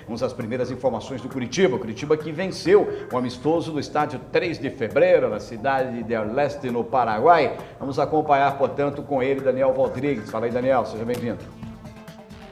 Vamos às primeiras informações do Curitiba. O Curitiba que venceu o amistoso no estádio 3 de fevereiro, na cidade de Leste, no Paraguai. Vamos acompanhar, portanto, com ele, Daniel Rodrigues. Fala aí, Daniel, seja bem-vindo.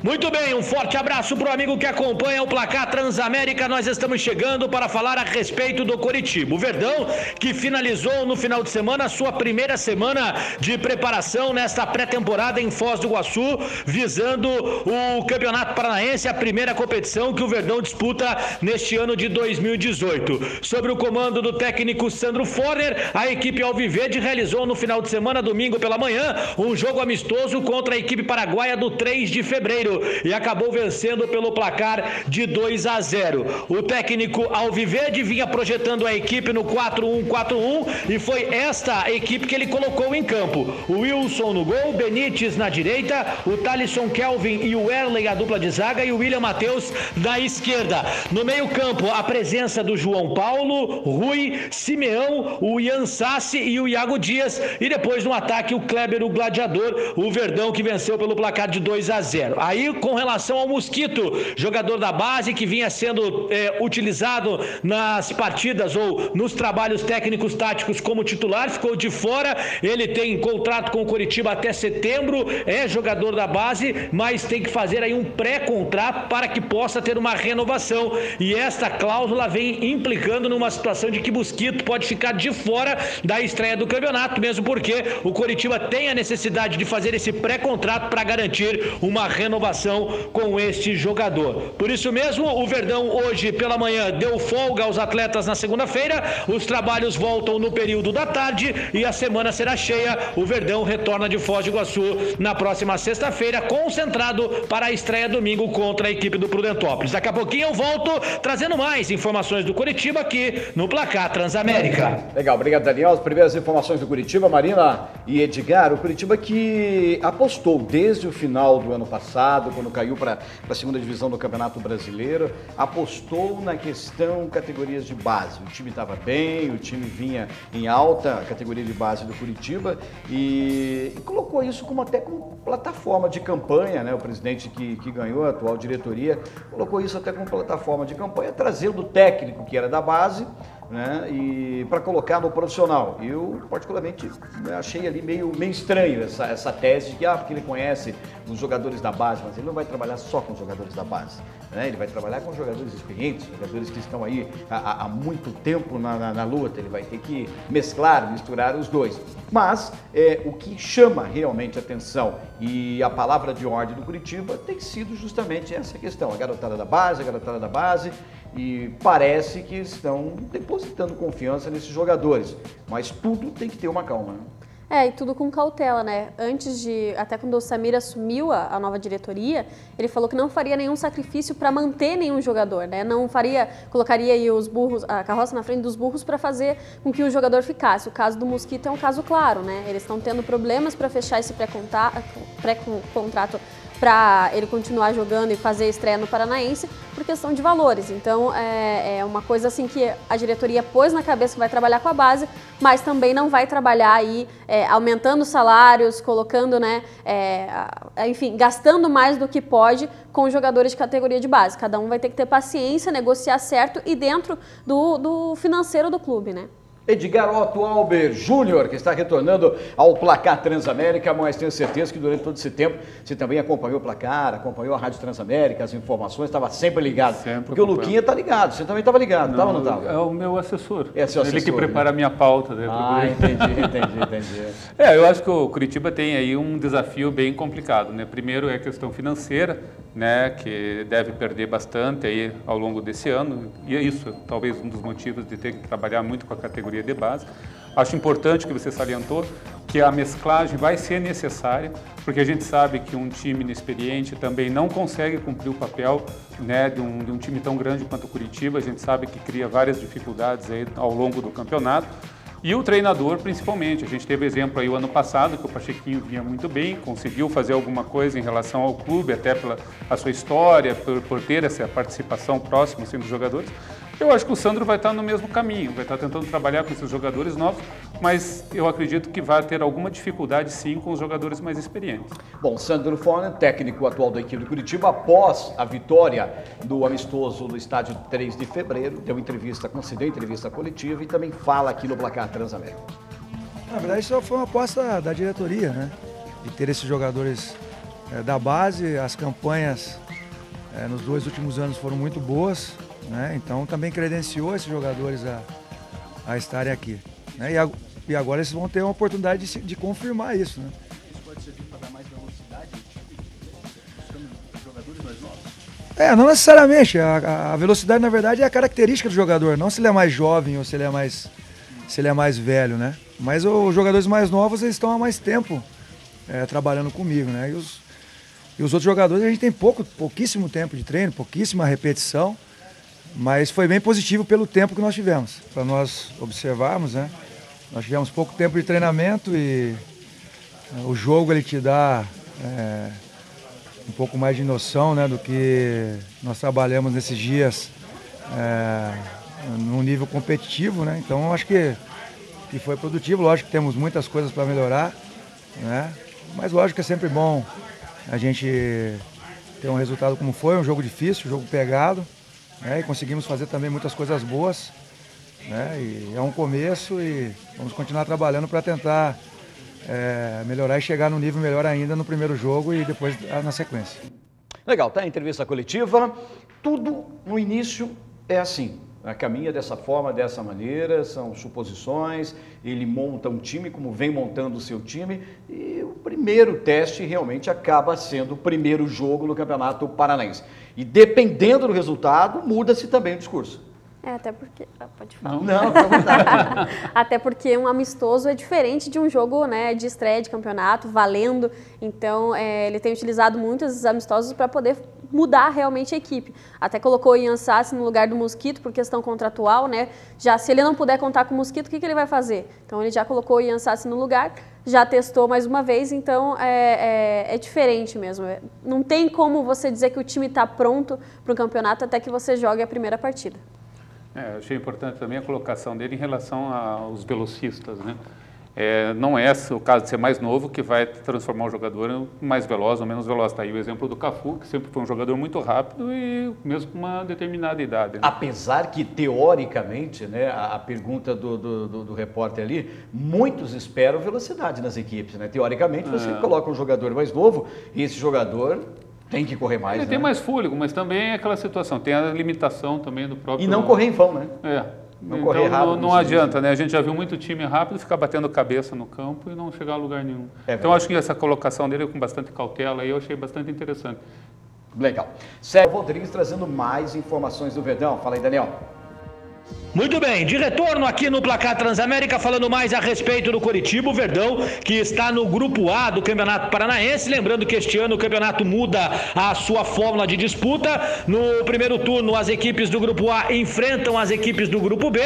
Muito bem, um forte abraço para o amigo que acompanha o Placar Transamérica. Nós estamos chegando para falar a respeito do Coritiba. O Verdão que finalizou no final de semana a sua primeira semana de preparação nesta pré-temporada em Foz do Iguaçu, visando o Campeonato Paranaense, a primeira competição que o Verdão disputa neste ano de 2018. Sob o comando do técnico Sandro Forner, a equipe Alviverde realizou no final de semana, domingo pela manhã, um jogo amistoso contra a equipe paraguaia do 3 de fevereiro. E acabou vencendo pelo placar de 2-0. O técnico Alviverde vinha projetando a equipe no 4-1-4-1 e foi esta equipe que ele colocou em campo. O Wilson no gol, Benítez na direita, o Thalisson Kelvin e o Erley a dupla de zaga e o William Matheus na esquerda. No meio campo, a presença do João Paulo, Rui, Simeão, o Ian Sassi e o Iago Dias. E depois no ataque o Kleber, o Gladiador, o Verdão que venceu pelo placar de 2-0. Aí, com relação ao Mosquito, jogador da base que vinha sendo utilizado nas partidas ou nos trabalhos técnicos táticos como titular, ficou de fora. Ele tem contrato com o Coritiba até setembro, é jogador da base, mas tem que fazer aí um pré-contrato para que possa ter uma renovação. E esta cláusula vem implicando numa situação de que Mosquito pode ficar de fora da estreia do campeonato, mesmo porque o Coritiba tem a necessidade de fazer esse pré-contrato para garantir uma renovação com este jogador. Por isso mesmo, o Verdão hoje pela manhã deu folga aos atletas na segunda-feira, os trabalhos voltam no período da tarde e a semana será cheia. O Verdão retorna de Foz do Iguaçu na próxima sexta-feira, concentrado para a estreia domingo contra a equipe do Prudentópolis. Daqui a pouquinho eu volto trazendo mais informações do Coritiba aqui no Placar Transamérica. Legal, obrigado, Daniel. As primeiras informações do Curitiba, Marina e Edgar. O Curitiba que apostou desde o final do ano passado, quando caiu para a segunda divisão do Campeonato Brasileiro, apostou na questão categorias de base. O time estava bem, o time vinha em alta, categoria de base do Curitiba, e colocou isso até como plataforma de campanha, né? O presidente que ganhou, a atual diretoria, colocou isso até como plataforma de campanha, trazendo o técnico que era da base, né, e para colocar no profissional. Eu, particularmente, achei ali meio estranho essa tese de que, porque ele conhece os jogadores da base, mas ele não vai trabalhar só com os jogadores da base, né? Ele vai trabalhar com jogadores experientes, jogadores que estão aí há muito tempo na luta. Ele vai ter que misturar os dois. Mas o que chama realmente a atenção e a palavra de ordem do Curitiba tem sido justamente essa questão, a garotada da base, e parece que estão depositando confiança nesses jogadores, mas tudo tem que ter uma calma, né? E tudo com cautela, né? Até quando o Samir assumiu a nova diretoria, ele falou que não faria nenhum sacrifício para manter nenhum jogador, né? Não colocaria aí a carroça na frente dos burros para fazer com que o jogador ficasse. O caso do Mosquito é um caso claro, né? Eles estão tendo problemas para fechar esse pré-contrato para ele continuar jogando e fazer a estreia no Paranaense por questão de valores. Então é uma coisa assim que a diretoria pôs na cabeça que vai trabalhar com a base, mas também não vai trabalhar aí aumentando salários, colocando, né, enfim, gastando mais do que pode com jogadores de categoria de base. Cada um vai ter que ter paciência, negociar certo e dentro do financeiro do clube, né? Edgar Otto Alber Júnior, que está retornando ao Placar Transamérica, mas tenho certeza que durante todo esse tempo você também acompanhou o Placar, acompanhou a Rádio Transamérica, as informações, estava sempre ligado. Porque o Luquinha está ligado, você também estava ligado, estava ou não estava? É o meu assessor. É seu assessor, ele que prepara a minha pauta. Né? Entendi. Eu acho que o Curitiba tem aí um desafio bem complicado, né? Primeiro é a questão financeira, né, que deve perder bastante aí ao longo desse ano, e é isso talvez um dos motivos de ter que trabalhar muito com a categoria de base. Acho importante que você salientou que a mesclagem vai ser necessária, porque a gente sabe que um time inexperiente também não consegue cumprir o papel, né, de um time tão grande quanto o Curitiba. A gente sabe que cria várias dificuldades aí ao longo do campeonato. E o treinador, principalmente. A gente teve exemplo aí o ano passado, que o Pachequinho vinha muito bem, conseguiu fazer alguma coisa em relação ao clube, até pela a sua história, por ter essa participação próxima assim, dos jogadores. Eu acho que o Sandro vai estar no mesmo caminho, vai estar tentando trabalhar com esses jogadores novos, mas eu acredito que vai ter alguma dificuldade sim com os jogadores mais experientes. Bom, Sandro Forne, técnico atual da equipe do Curitiba, após a vitória do amistoso no estádio 3 de fevereiro, concedeu entrevista coletiva e também fala aqui no Placar Transamérica. Na verdade, isso foi uma aposta da diretoria, né? De ter esses jogadores da base, as campanhas nos 2 últimos anos foram muito boas, né? Então também credenciou esses jogadores a estarem aqui, né? E agora eles vão ter uma oportunidade de confirmar isso, né? Isso pode servir para dar mais velocidade buscando jogadores mais novos? Não necessariamente. A velocidade, na verdade, é a característica do jogador, não se ele é mais jovem ou se ele é mais velho, né? Mas os jogadores mais novos, eles estão há mais tempo trabalhando comigo, né? E os outros jogadores, a gente tem pouquíssimo tempo de treino, pouquíssima repetição, mas foi bem positivo pelo tempo que nós tivemos. Para nós observarmos, né? Nós tivemos pouco tempo de treinamento e o jogo ele te dá um pouco mais de noção, né, do que nós trabalhamos nesses dias num nível competitivo, né? Então eu acho que foi produtivo. Lógico que temos muitas coisas para melhorar, né? Mas lógico que é sempre bom a gente ter um resultado como foi, um jogo difícil, um jogo pegado, né? E conseguimos fazer também muitas coisas boas, né? E é um começo e vamos continuar trabalhando para tentar melhorar e chegar num nível melhor ainda no primeiro jogo e depois na sequência. Legal, tá? Entrevista coletiva. Tudo no início é assim. Caminha dessa forma, dessa maneira, são suposições, ele monta um time como vem montando o seu time e o primeiro teste realmente acaba sendo o primeiro jogo no Campeonato Paranaense. E dependendo do resultado, muda-se também o discurso. Até porque... pode falar. Não, fica à vontade. Até porque um amistoso é diferente de um jogo, né, de estreia de campeonato, valendo. Então, ele tem utilizado muitos amistosos para poder mudar realmente a equipe. Até colocou o Ian Sassi no lugar do Mosquito por questão contratual, né? Já se ele não puder contar com o Mosquito, o que ele vai fazer? Então ele já colocou o Ian Sassi no lugar, já testou mais uma vez, então é diferente mesmo. Não tem como você dizer que o time está pronto para o campeonato até que você jogue a primeira partida. Achei importante também a colocação dele em relação aos velocistas, né? Não é o caso de ser mais novo que vai transformar o jogador mais veloz ou menos veloz. Está aí o exemplo do Cafu, que sempre foi um jogador muito rápido e mesmo com uma determinada idade, né? Apesar que, teoricamente, né, a pergunta do repórter ali, muitos esperam velocidade nas equipes, né? Teoricamente, você coloca um jogador mais novo e esse jogador tem que correr mais, Ele tem mais fôlego, mas também é aquela situação, tem a limitação também do próprio... E não correr em vão, né? Não correr rápido. Não adianta, né? A gente já viu muito time rápido ficar batendo cabeça no campo e não chegar a lugar nenhum. Então, acho que essa colocação dele com bastante cautela aí eu achei bastante interessante. Legal. Sérgio Rodrigues trazendo mais informações do Verdão. Fala aí, Daniel. Muito bem, de retorno aqui no Placar Transamérica, falando mais a respeito do Coritiba, o Verdão, que está no Grupo A do Campeonato Paranaense. Lembrando que este ano o campeonato muda a sua fórmula de disputa. No primeiro turno, as equipes do Grupo A enfrentam as equipes do Grupo B,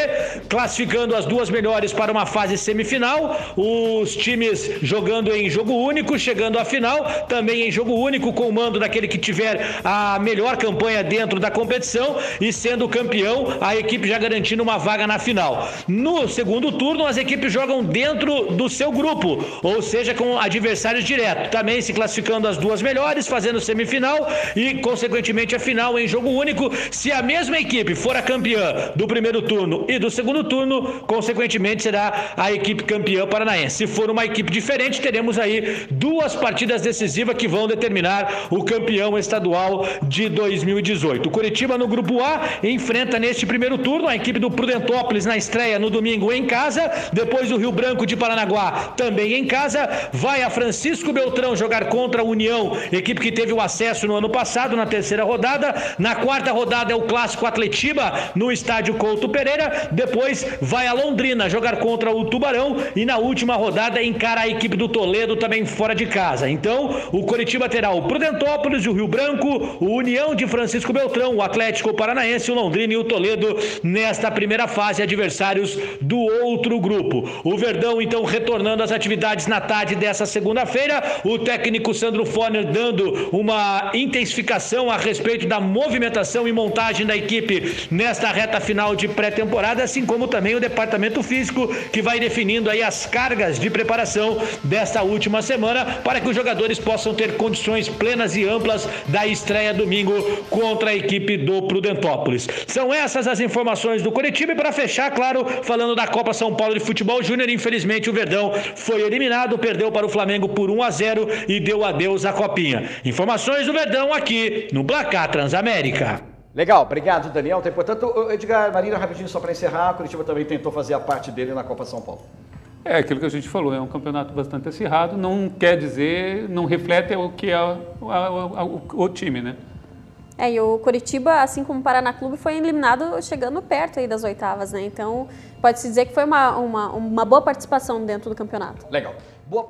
classificando as duas melhores para uma fase semifinal. Os times jogando em jogo único, chegando à final, também em jogo único, com o mando daquele que tiver a melhor campanha dentro da competição e sendo campeão, a equipe já garantindo uma vaga na final. No segundo turno, as equipes jogam dentro do seu grupo, ou seja, com adversários diretos, também se classificando as duas melhores, fazendo semifinal e, consequentemente, a final em jogo único. Se a mesma equipe for a campeã do primeiro turno e do segundo turno, consequentemente, será a equipe campeã paranaense. Se for uma equipe diferente, teremos aí duas partidas decisivas que vão determinar o campeão estadual de 2018. O Coritiba, no Grupo A, enfrenta neste primeiro turno a equipe do Prudentópolis na estreia no domingo em casa, depois o Rio Branco de Paranaguá também em casa, vai a Francisco Beltrão jogar contra a União, equipe que teve o acesso no ano passado na terceira rodada. Na quarta rodada é o clássico Atletiba no estádio Couto Pereira, depois vai a Londrina jogar contra o Tubarão e na última rodada encara a equipe do Toledo também fora de casa. Então o Coritiba terá o Prudentópolis, o Rio Branco, o União de Francisco Beltrão, o Atlético Paranaense, o Londrina e o Toledo nesta primeira fase, adversários do outro grupo. O Verdão, então, retornando às atividades na tarde dessa segunda-feira, o técnico Sandro Forner dando uma intensificação a respeito da movimentação e montagem da equipe nesta reta final de pré-temporada, assim como também o departamento físico, que vai definindo aí as cargas de preparação desta última semana, para que os jogadores possam ter condições plenas e amplas da estreia domingo contra a equipe do Prudentópolis. São essas as informações do Coritiba, e para fechar, claro, falando da Copa São Paulo de Futebol Júnior, infelizmente o Verdão foi eliminado, perdeu para o Flamengo por 1-0 e deu adeus à Copinha. Informações do Verdão aqui no Placar Transamérica. Legal, obrigado, Daniel. Portanto, Edgar, Marina, rapidinho só para encerrar, o Coritiba também tentou fazer a parte dele na Copa São Paulo. É aquilo que a gente falou, é um campeonato bastante acirrado, não quer dizer, não reflete o que é o time, né? E o Coritiba, assim como o Paraná Clube, foi eliminado chegando perto aí das oitavas, né? Então, pode-se dizer que foi uma boa participação dentro do campeonato. Legal. Boa...